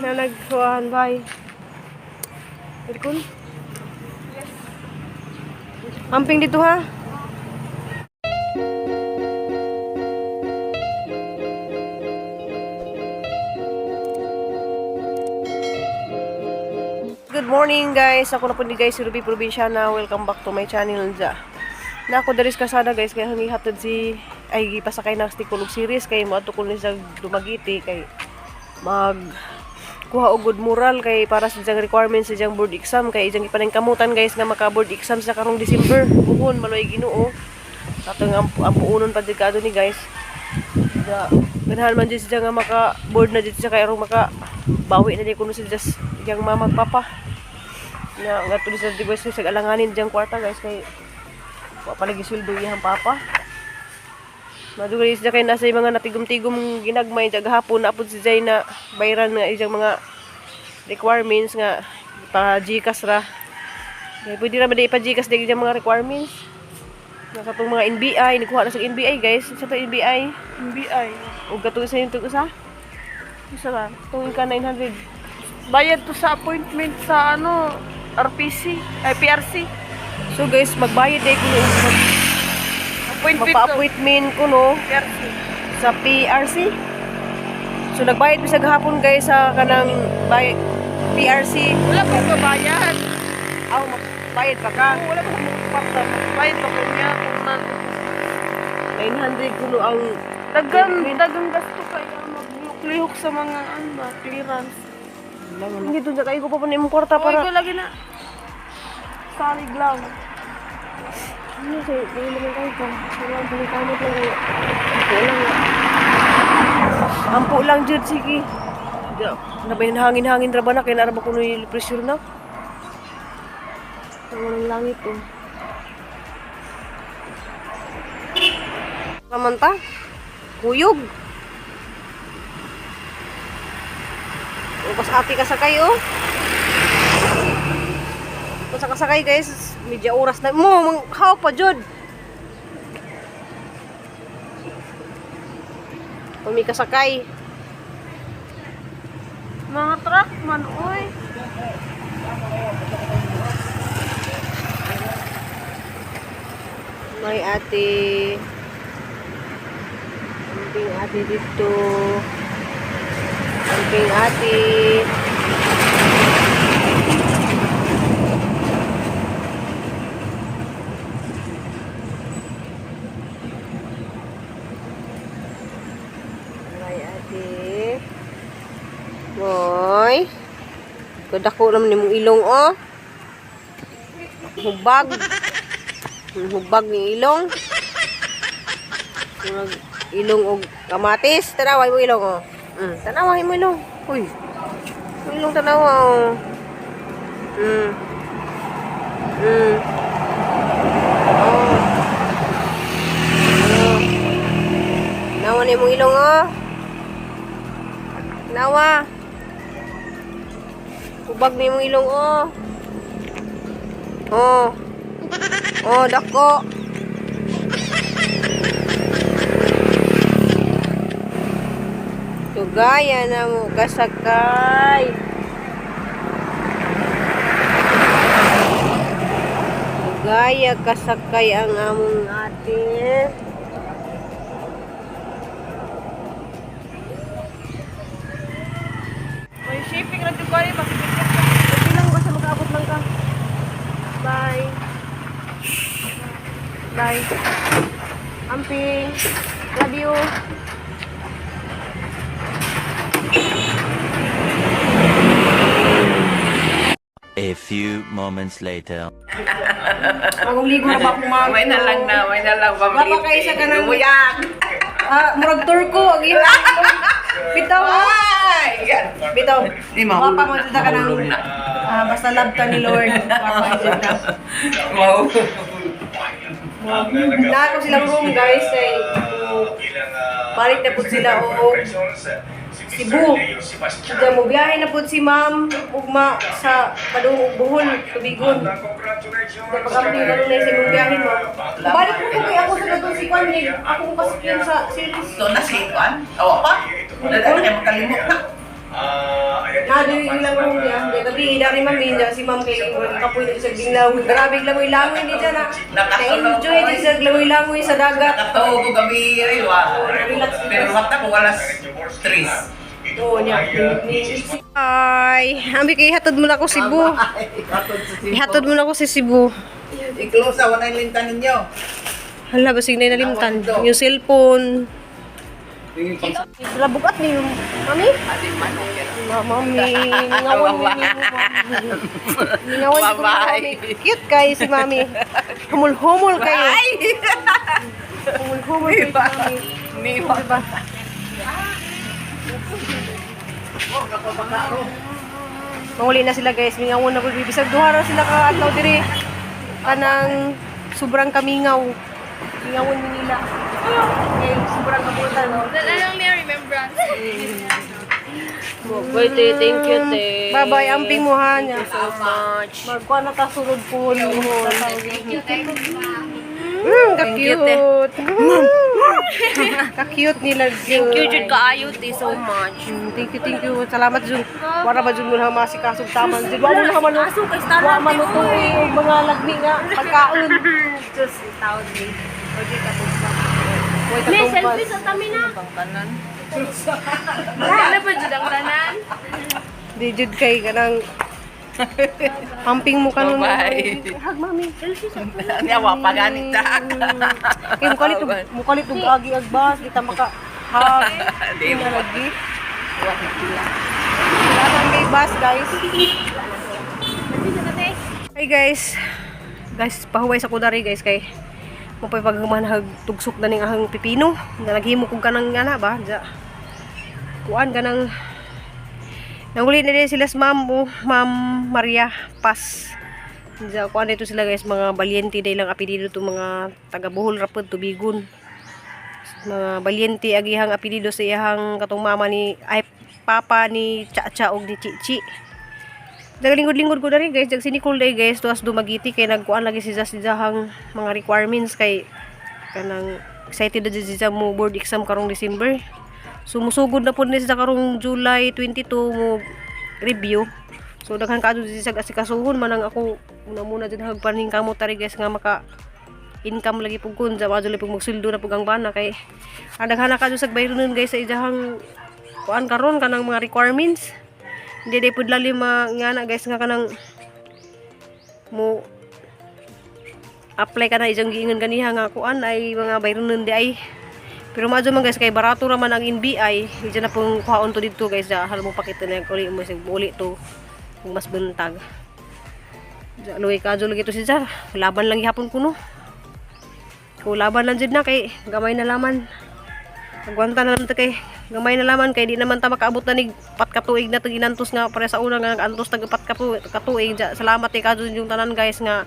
na nagkuhan bay. Irkon. Amping dito ha. Good morning guys. Ako na po ni guys si Ruby Provinciana. Welcome back to my channel dya. Na ako daris kasada guys kaya hangihatod si ay pasakay ng stikulog series kay mo ato ko ni sa dumagiti kay mag kuha og good moral kay para sa jang requirements sa jang board exam kay ijang ipaningkamutan guys nga maka board exam sa karong December. Buhon maloy Ginoo. Atong ang puunon pa dekado ni guys. Ganahan man jud siya nga maka board na jud siya kay arong maka bawi na di kuno si just yang mama papa. Na nga tulis sa guys sa alanganin jang kwarta guys kay wa palagi sweldo iyang papa. Madugay siya kay nasa mga natigom-tigom ginagmay jag hapon na pud si Jay na bayran nga iyang mga requirements nga pa GCash ra. Kay pwede ra ba di pa GCash di iyang mga requirements. Nga katong mga NBI, nikuha na sa NBI guys. Sa to NBI, ug katong sa yung usa. Isa ra, tuwing ka 900. Bayad to sa appointment sa RPC, ay PRC. So guys, magbayad day ko mapa-appointment ko no PRC. sa PRC. So nagbayad mi sa gahapon guys sa kanang PRC. Wala pa ka bayad. Aw, magbayad pa ka. Wala pa ka bayad pa ko niya kung 900 kuno ang dagang gasto kaya maglihok sa mga clearance. Hindi doon sa kayo ko pa po na imong kwarta Para para ko lagi na salig lang. ano say, hindi naman kayo ko. Wala ang palikamot lang kayo. Ampo lang jud sige. Nabay hangin-hangin ra ba na kay nara ba kuno yung pressure na. Walang langit oh. Naman ta? Kuyog. Pas ati kasakay oh. Pas kasakay guys, medya oras na mo how pa jud. Pumi kasakay. Mga truck man oy. May ate. Amping ate dito. Amping ate. May ate. Boy. Kadako naman ni mong ilong oh. Hubag. Hubag ni ilong. Ilong og kamatis. Tanaway mo ilong oh. Tanaway mo ilong. Uy. Ilong tanawa oh. Oh. Nawa ni mong ilong oh. Nawa. Hubag ni mong ilong oh. Oh. Oh, dako. Tugaya na mo kasakay. Tugaya kasakay ang among ate. May shipping ra Dubai ba? Ilang basta mag-abot lang ka. Bye. Bye. Amping. Love you. A few moments later. Bagong ligo na ba akong mag... May na lang. Wapa kayo sa kanang... murag tour ko. Ang ilang. Bitaw. Bitaw. Wapa mo dito ka ng... basta love ta ni Lord. Wapa dito ka. Wow. Na ako silang room guys. Balik na po sila o... Cebu. Diyan mo biyahe na po si ma'am ugma sa padung Bohol, Tubigon. Napagkampi na nun na si mong biyahe mo. Balik po kay ako sa gatong si Kwan ako ko kasi sa series. So na si Kwan? Awa pa? Wala na kayo makalimot na. Nadi lang mo niya. Tapi dari mami niya si ma'am kay kapoy din sa binglaw. Grabe langoy-langoy ni diyan na. Na-enjoy din sa langoy-langoy sa dagat. Nakatawa ko gabi ay pero mata ko walas stress. Oo niya. Ay, ambi kay hatod mo na ako Cebu. Ihatod mo na ako si Cebu. I-close sa wala yung linta ninyo. Hala, basig na nalimtan. Yung cellphone. Sila bugat ni mami. Mami, ningawan mo ni ningawan ko mami. Cute kay si mami. Humul-humul kayo. Humul-humul kayo si mami. Diba? Manguli na sila guys. Mingawan na ko. Bisag duha ra sila ka adlaw diri. Kanang sobrang kamingaw. Mingawan ni nila. Okay, sobrang kabutan. Alam may remembrance. Thank you, te. Bye-bye, amping mo ha niya. So much. Magkuha na kasunod po mo. Ka-cute. Ka-cute nila. Thank you, Jud kaayo, te, so much. Thank you. Salamat, Jun. Wala ba, Jun, mo na masikasog taman. Jun, wala mo na manuto. Wala manuto eh. Mga lagmi nga. Pagkaon. Just tawag ni. May selfie sa Tanan. Ano ba Jud ang tanan? Di, Jud, kay kanang amping mo ka nun. Bye. Hag, mami. Selfie sa Niyawa pa ganit ta. kaya mukalit og agi agbas kita maka hag di na lagi wala may bus guys. Hey guys pahuway sa kudari guys kay mo pa pagmanhag tugsok na ning ahang pipino na naghimo kog kanang ana ba ja kuan kanang nanguli na din sila sa ma'am Maria Paz. Diya, kuan dito sila guys, mga balyente day lang apelido to mga taga Bohol rapod tubigon. Mga balyente agihang apelido sa iyang katong mama ni ay papa ni Chacha og ni Chichi. Dagalingod-lingod ko na rin guys, jag sinikol day guys, tuwas dumagiti kay nagkuan lagi si Zahang mga requirements kay kanang excited na siya mo board exam karong December. Sumusugod na po ni sa karong July 22 mo review. So daghan kaadto siya sa asikasuhon man ang ako muna din hagpaning kamot tari guys nga maka income lagi pug kun sa adto pug magsuldo na pug ang bana kay ang daghan na kaadto sa bayronon guys sa ijahang kuan karon kanang mga requirements. Hindi day pud lalim ngana guys nga kanang mo apply ka na ijang giingon ganiha nga kuan ay mga bayronon di ay pero madyo man guys kay barato ra man ang NBI diyan na pong kuhaon to dito guys ja hal mo pakita na uli mo sig uli to kung mas bentag. Luwi kadyo lagi to si Jar. Laban lang gihapon kuno. Kung laban lang jud na kay gamay na laman. Agwanta na lang ta kay gamay na laman kay di naman ta makaabot na nig 4 ka tuig na ginantos nga para sa una nga antos tag 4 ka tuig. Salamat kay kadyo yung tanan guys nga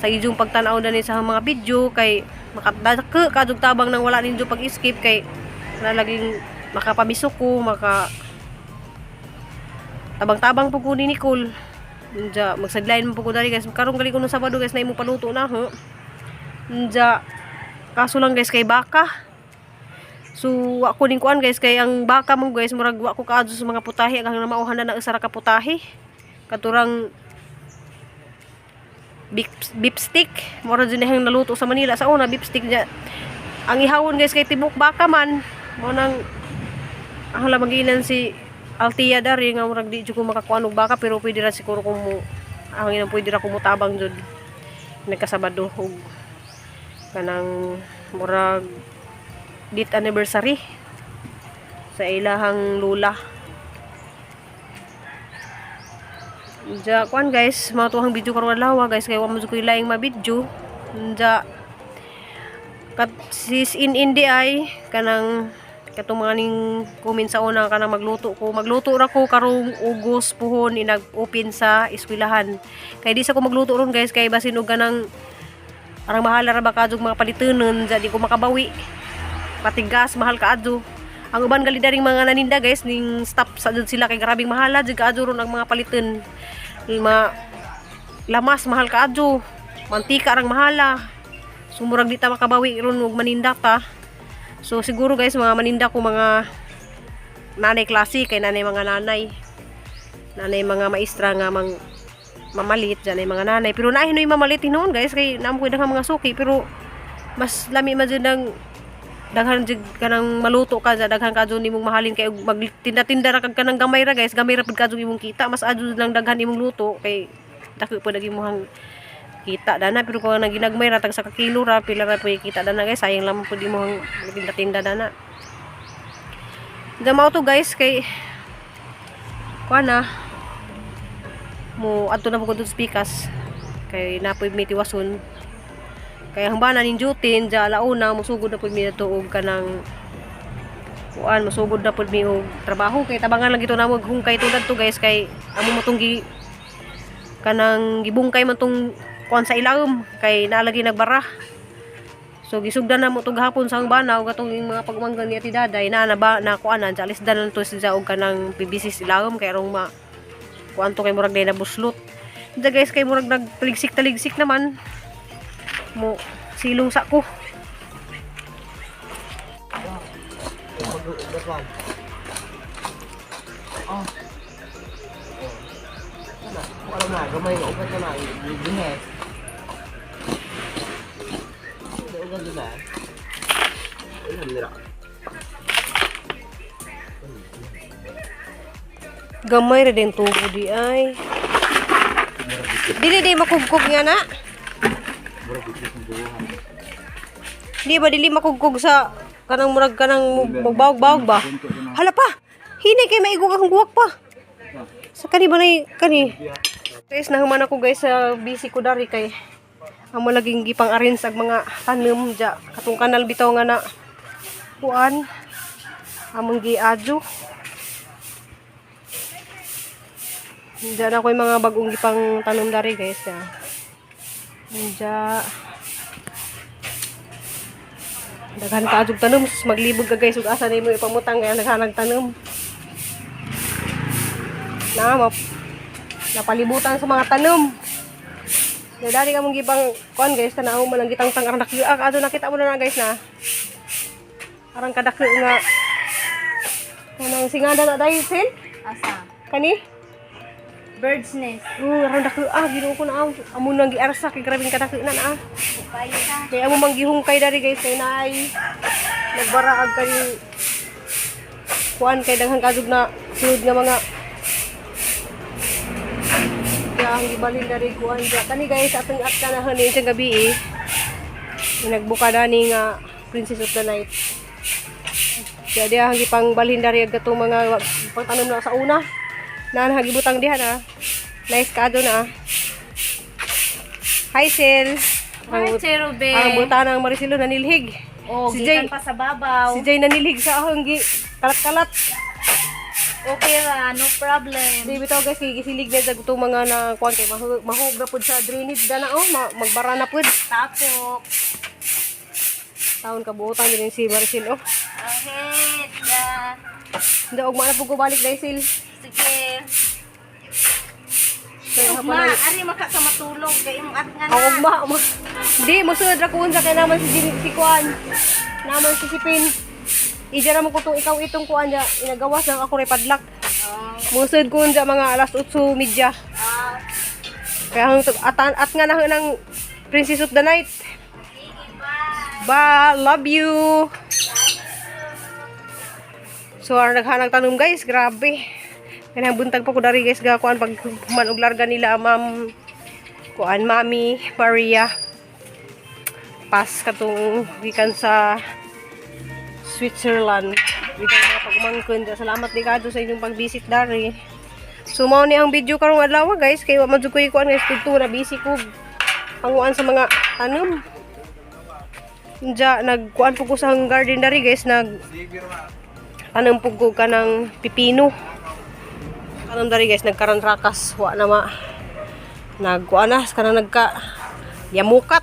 sa inyong pagtan-aw na ni sa mga video kay makadake kadyo tabang nang wala ninyo pag-skip kay na laging makapabisok ko tabang-tabang po ko ni Nicole. Nja, magsadlayin mo po ko dali guys. Karong gali ko no Sabado guys na imo paluto na ho. Nja, kaso lang guys kay baka. So, ako ning kuan guys kay ang baka mo guys murag wa ko kaadto sa mga putahe ang namauhan na usara ka putahe. Katurang beef stick. Murag din hang naluto sa Manila sa una beef stick niya. Ang ihawon guys kay tibok baka man mo nang ang lamaginan si Altia dari nga murag di jud ko makakuan og baka pero pwede ra siguro kung mo hangin pwede ra ko mutabang jud nagkasabado og kanang murag date anniversary sa ilahang lula. Ja kuan guys, mao tuhang video karon adlaw guys kay wa mo jud ko laing ma-video. Ja kat sis in India kanang katong mga ning comment sa una kanang magluto ra ko karong Ugos puhon inag-open sa eskwelahan kay di sa ko magluto ron guys kay basin og kanang arang mahal ra ba kadtong mga palitunon di ko makabawi pati gas mahal kaadto ang uban gali daring mga naninda guys ning staff sa jud sila kay grabing mahala jud kaadto ron ang mga paliton mga lamas mahal kaadto mantika arang mahala sumurag di ta makabawi ron og maninda ta. So siguro guys mga maninda ko mga nanay klase kay nanay mga nanay. Nanay mga maestra nga mamalit dyan ay mga nanay. Pero nahinoy mamalit hinoon guys kay naamo ko daghang mga suki pero mas lami man dyan ng daghan jud kanang maluto ka sa daghan kadto nimong mahalin kay magtinda-tinda ra kag kanang gamay ra guys, gamay ra pud kadto imong kita, mas adto lang daghan imong luto kay dako pud imong kita dana. Pero kung nang ginagmay ra tag sa kakilo ra pila ra pud kita dana guys, sayang lang pud imong tinda-tinda dana. Damaw to guys kay kuana mo adto na pud spikas kay napoy mitiwason. Kaya hambana ning duty ja launa musugod na pud mi tuog kanang kuan, musugod na pud mi og trabaho kay tabangan lang gito na mo hungkay tulad to guys kay amo mo tong kanang gibungkay man tong kuan sa ilawom kay naalagi nagbara. So gisugdan na mo tong gahapon sa hambana og atong mga pagmanggan ni Ati Daday na ba na kuanan ja alisdan na to sa og kanang PVC ilawom kay rong ma kuan to kay murag day na buslot. Da guys kay murag nagtaligsik naman mo silong sa ko. Wala na, gamay na ugat na gihes. Ugat na. Gamay ra din tubo di ay. Dili makugkog nga na. Di ba dili makugkog sa kanang murag kanang magbawog-bawog ba? Hala pa. Hinay kay maigog akong guwak pa. Sa kani ba nay kani? Guys, nahuman ako guys sa busy ko dari kay amo laging gipang-arrange sa mga tanom ja katong kanal bitaw nga na kuan among giadyo. Diyan ako yung mga bagong gipang tanom dari guys ya. Diyan daghan ka adjug tanom maglibog ka guys ug asa nimo ipamutang kaya naghanag tanom na napalibutan sa mga tanom. Dali ka mong gibang kuan guys tanaw mo lang gitang tang anak ado nakita mo na guys na arang kadako nga kanang singada na dai sin Asa? kani Bird's nest. arang dako ginoo ko na amo nang giarsa kay grabing kadako na Payo ka. kaya amo manggihungkay dari guys kay naay nagbaraag kay kuan kay daghang kadug na sunod nga mga ang gibalin dari kuan ja kani guys atong at kanahan ni sa gabi nagbuka dani nga Princess of the Night. Jadi ang gipang balhin dari agatong mga pagtanom na sa una na nahagibutang diha na nice kado na. Hi Sil. Hi, Cherubi. Ang buta ng Maricelo nanilhig. Oh, si gikan Jay pa sa babaw. si Jay nanilhig sa ahong kalat-kalat. Okay ra, no problem. Di bitaw guys gisilig na sa gutong mga na kuan kay mahug na pud sa drainage dana magbara na pud. Tapok. Taon kabuotan din si Maricel Ahit. Ya. Hindi og man pud ko balik dai Sil. Sige. Kaya Ma, hapon ari maka ka matulog kay imong at nga ako na. Di mosunod ra ko unsa kay naman si kuan. Naman si Sipin. Ija ra mo ko tong ikaw itong kuan ja inagawas lang ako ray padlak. Mosunod ko unsa mga alas 8:30. Kaya hang at nga na ng Princess of the Night. Bye, love you. So ang naghanag tanom guys, grabe. Kaya buntag pa ko dari guys ga kuan pag man og larga nila ma'am kuan Mami Maria. Pas katong gikan sa Switzerland. Gikan mga pagmangkon. Salamat di kadto sa inyong pag-visit dari. So mao ni ang video karong adlaw guys kay wa man jud ko kuan guys tudto na busy ko panguan sa mga tanom. Ja nagkuan po ko sa garden dari guys nag tanom po ko kanang pipino. Tanom dari guys nagkaron rakas wa na ma nagkuan na kanang nagka yamukat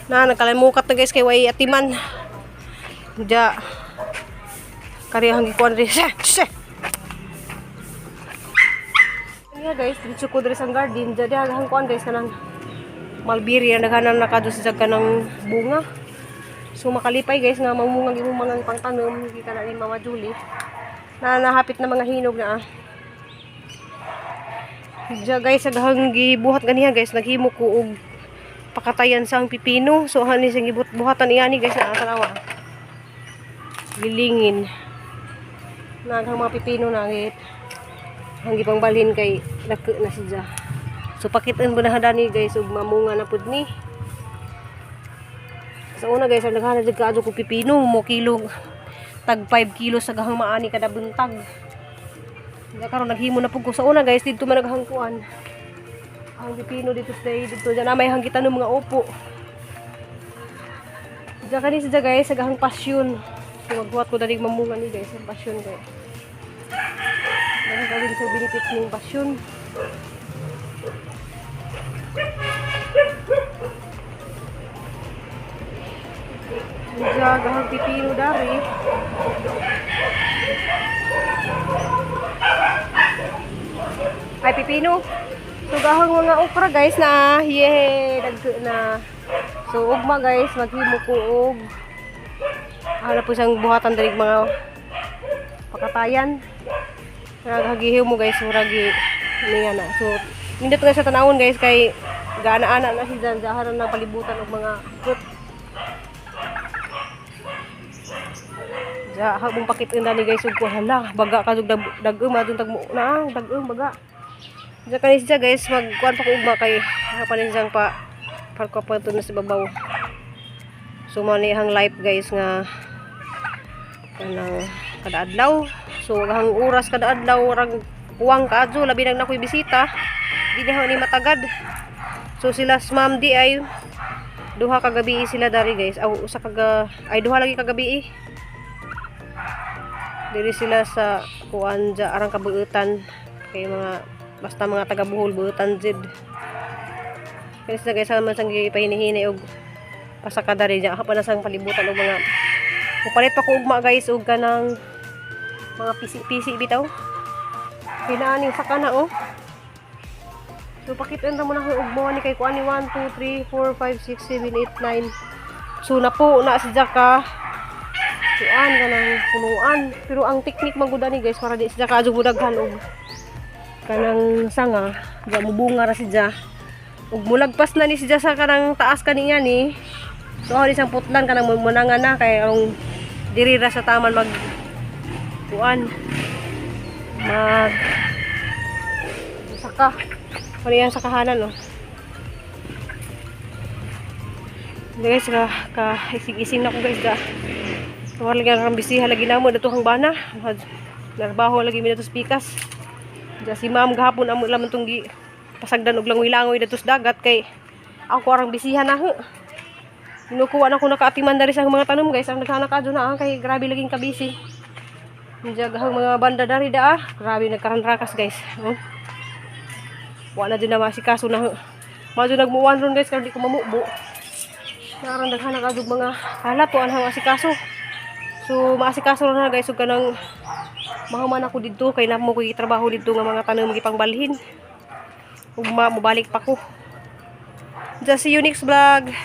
na nagkalimukat na guys kay way atiman. Ja kariyang gikuan rin yeah guys dito ko diri sa garden jadi hanggang kuan guys kanang mulberry naghanan na kadto sa kanang bunga. So makalipay guys nga mamungag imong mga pangtanom gikan na ni Mama Julie. Na nahapit na mga hinog na. Diya guys, aghang gibuhat ganiha guys, naghimo ko og pakatayan sang pipino. So hani sing buhatan iyani guys na tanawa. Gilingin. Naghang mga pipino na git. Ang gipang balhin kay dako na siya. So pakitan mo na hadani guys ug mamunga na pud ni. Sa una guys, ang naghanap jud kaadto ko pipino mo kilo tag 5 kilos sa gahang maani kada buntag. Kaya karon naghimo na pud ko sa una guys, dito man naghangkuan. Ang pipino dito dyan na may hanggitan ng mga upo. Diyan kani siya guys, sa gahang pasyon. So magbuhat ko dali mamunga ni guys, ang pasyon kay. Dahil kali sa benefit ng pasyon. Diyan gahang pipino dari. Ay pipino. So gahang mga okra guys na dagko na. So ugma guys, maghimo ko og ano po siyang buhatan dali mga pakatayan. Naghagihiw mo guys, muragi niya na. So nindot nga sa tanawon guys kay gaana-ana na si Janjaharan ng palibutan og mga ikot. Ja, habang pakitin dali guys ug hala, baga ka dagom adun tag mo na, dagom baga. Ja kanis siya guys, magkuan pa ko ugma kay kapanin siyang pa parko na sa babaw. So mani hang life guys nga kanang kada adlaw. So hang oras kada adlaw rag uwang kaadto labi nang nakoy bisita. Di na ni matagad. So sila ma'am di ay duha ka gabi sila dari guys. Aw usa ka ay duha lagi ka gabi. Diri sila sa kuan ja arang kabuutan kay mga basta mga taga Bohol buutan jid. Kaya sila guys man sang gipahini-hini og pasaka dari ja pa na sang palibutan og mga mupalit pa ko ugma guys og kanang mga pisi-pisi bitaw. Pinaani sa kana oh. So pakitaan ra mo na og mo ni kay kuan ni 1 2 3 4 5 6 7 8 9. So napo na si Jaka kuan kanang punuan, pero ang teknik magud ni guys para di siya kaadto mudaghan og kanang sanga, ja mubunga ra siya. Ug mulagpas na ni siya sa kanang taas kaniya ni. So hari sang putlan kanang munangan na kay ang diri ra sa taman mag kuan mag saka pariyan sa kahanan no. Guys ka isig-ising na ko guys da. Tuwar lagi ang bisiha lagi namo dato hang bana. Narbaho lagi mi dato pikas. Ja si ma'am gahapon amo lamang tong gi pasagdan og langoy-langoy dato sa dagat kay ako arang bisiha na ho. Kinukuha na ko nakaatiman dari sa mga tanom guys. Ang naghanak adto na kay grabe laging kabisi. Diya gahang mga banda dari da. Grabe nagkaranrakas guys. Oh. Wala din na masikaso na ho. Madyo nagmuwan ron guys kay di ko mamubo. Narang naghanak adto mga halato ang asikaso. So maasikaso na guys ug kanang mahuman ako didto kay namo ko gitrabaho didto nga mga tanom gipangbalhin. Ug mabalik pa ko. Just see you next vlog.